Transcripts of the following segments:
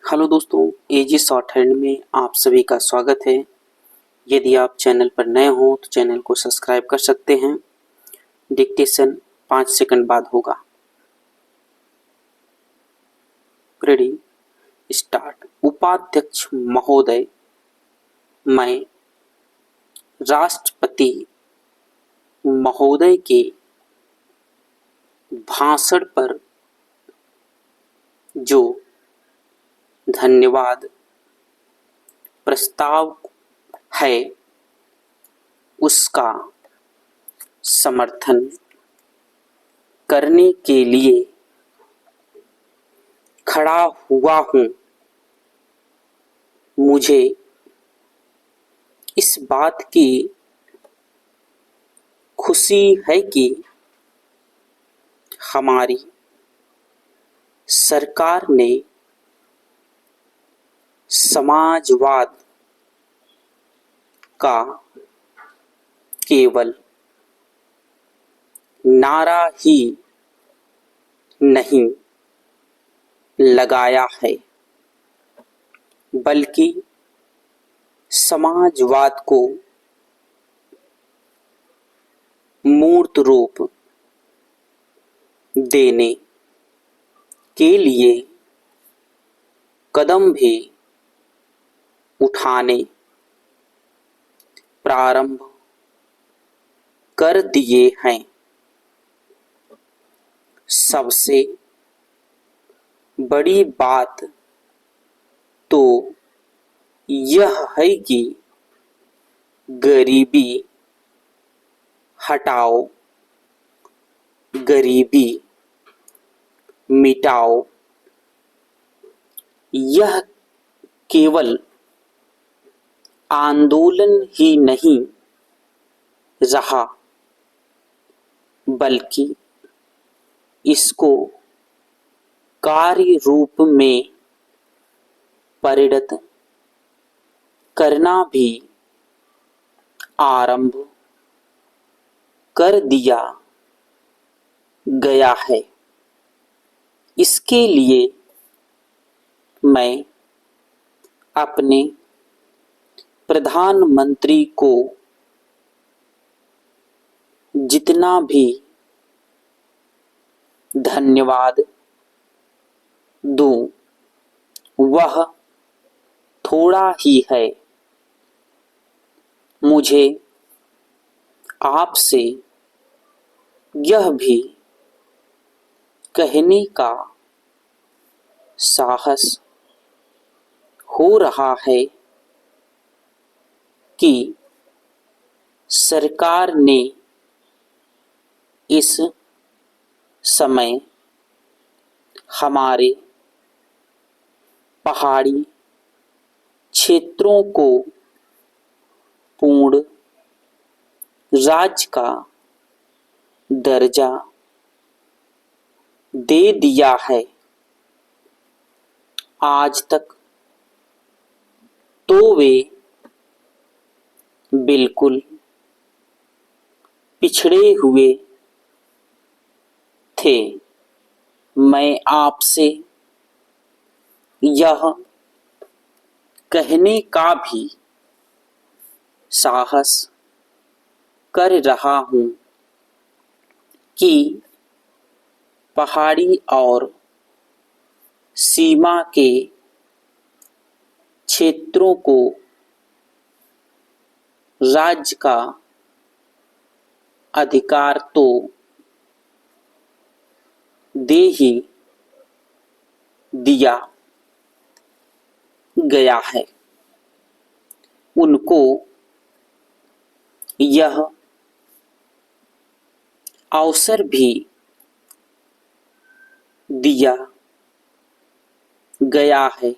Hello दोस्तों, एजी short hand में आप सभी का स्वागत है। यदि आप चैनल पर नए हो तो चैनल को सब्सक्राइब कर सकते हैं। डिक्टेशन 5 सेकंड बाद होगा। Ready, start. उपाध्यक्ष महोदय, मैं राष्ट्रपति महोदय के भाषण पर जो धन्यवाद प्रस्ताव है उसका समर्थन करने के लिए खड़ा हुआ हूँ। मुझे इस बात की खुशी है कि हमारी सरकार ने समाजवाद का केवल नारा ही नहीं लगाया है, बल्कि समाजवाद को मूर्त रूप देने के लिए कदम भी उठाने प्रारंभ कर दिए हैं। सबसे बड़ी बात तो यह है कि गरीबी हटाओ, गरीबी मिटाओ। यह केवल आंदोलन ही नहीं रहा, बल्कि इसको कार्य रूप में परिणत करना भी आरंभ कर दिया गया है। इसके लिए मैं अपने प्रधानमंत्री को जितना भी धन्यवाद दूं वह थोड़ा ही है। मुझे आपसे यह भी कहने का साहस हो रहा है कि सरकार ने इस समय हमारे पहाड़ी क्षेत्रों को पूर्ण राज्य का दर्जा दे दिया है। आज तक तो वे बिल्कुल पिछड़े हुए थे। मैं आपसे यह कहने का भी साहस कर रहा हूँ कि पहाड़ी और सीमा के क्षेत्रों को राज्य का अधिकार तो दे ही दिया गया है, उनको यह अवसर भी दिया गया है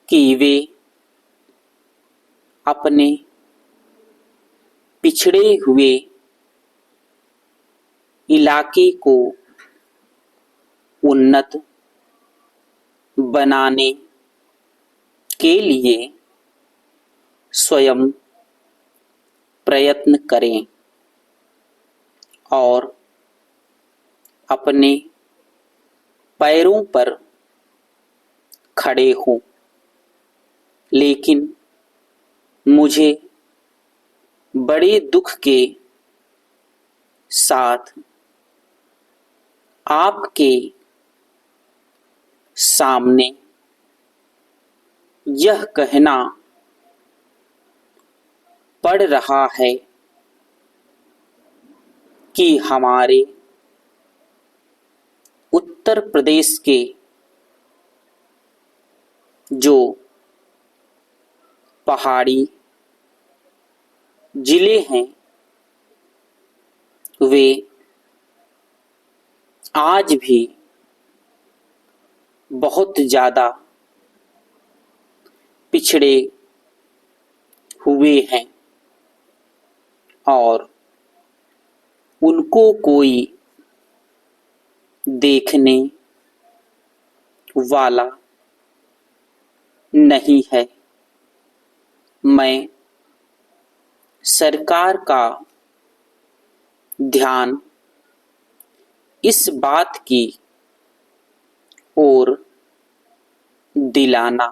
कि वे अपने पिछड़े हुए इलाके को उन्नत बनाने के लिए स्वयं प्रयत्न करें और अपने पैरों पर खड़े हों, लेकिन मुझे बड़े दुख के साथ आपके सामने यह कहना पड़ रहा है कि हमारे उत्तर प्रदेश के जो पहाड़ी जिले हैं वे आज भी बहुत ज़्यादा पिछड़े हुए हैं और उनको कोई देखने वाला नहीं है। मैं सरकार का ध्यान इस बात की ओर दिलाना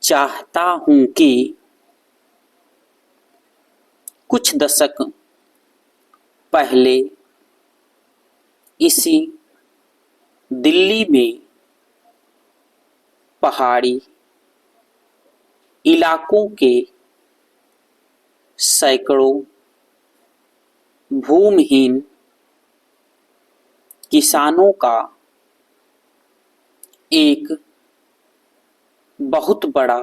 चाहता हूं कि कुछ दशक पहले इसी दिल्ली में पहाड़ी इलाकों के सैकड़ों भूमिहीन किसानों का एक बहुत बड़ा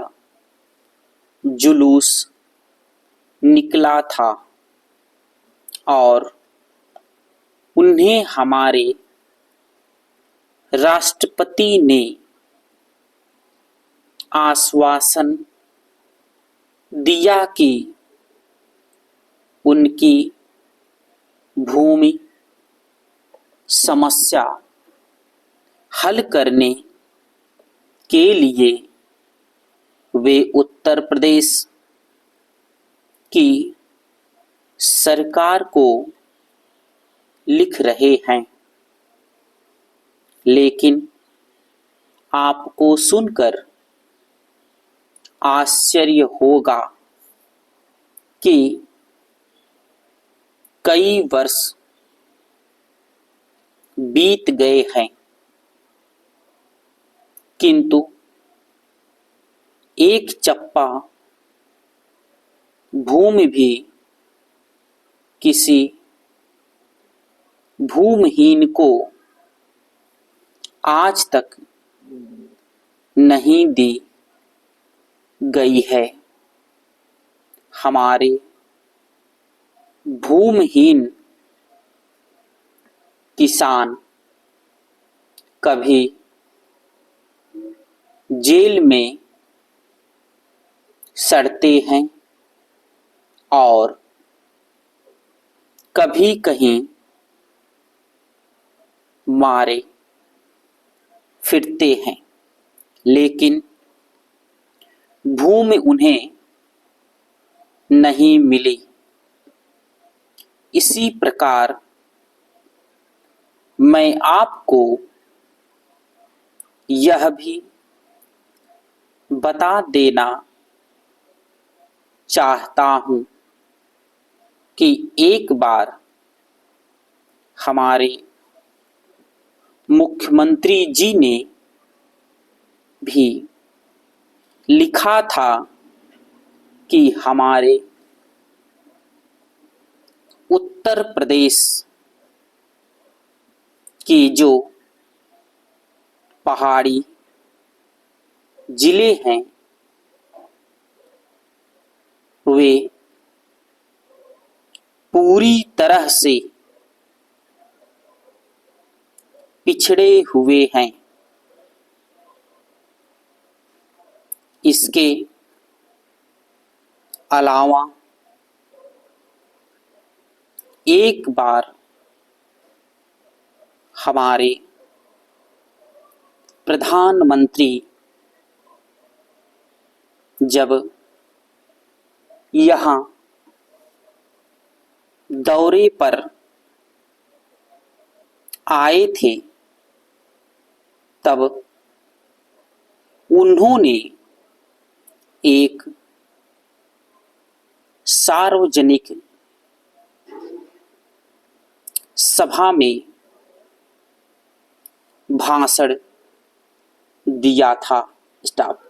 जुलूस निकला था और उन्हें हमारे राष्ट्रपति ने आश्वासन दिया कि उनकी भूमि समस्या हल करने के लिए वे उत्तर प्रदेश की सरकार को लिख रहे हैं। लेकिन आपको सुनकर आश्चर्य होगा कि कई वर्ष बीत गए हैं, किंतु एक चप्पा भूमि भी किसी भूमिहीन को आज तक नहीं दी गई है। हमारे भूमिहीन किसान कभी जेल में सड़ते हैं और कभी कहीं मारे फिरते हैं, लेकिन भूमि उन्हें नहीं मिली। इसी प्रकार मैं आपको यह भी बता देना चाहता हूं कि एक बार हमारे मुख्यमंत्री जी ने भी लिखा था कि हमारे उत्तर प्रदेश की जो पहाड़ी जिले हैं वे पूरी तरह से पिछड़े हुए हैं। इसके अलावा एक बार हमारे प्रधानमंत्री जब यहाँ दौरे पर आए थे तब उन्होंने एक सार्वजनिक सभा में भाषण दिया था। स्टॉप।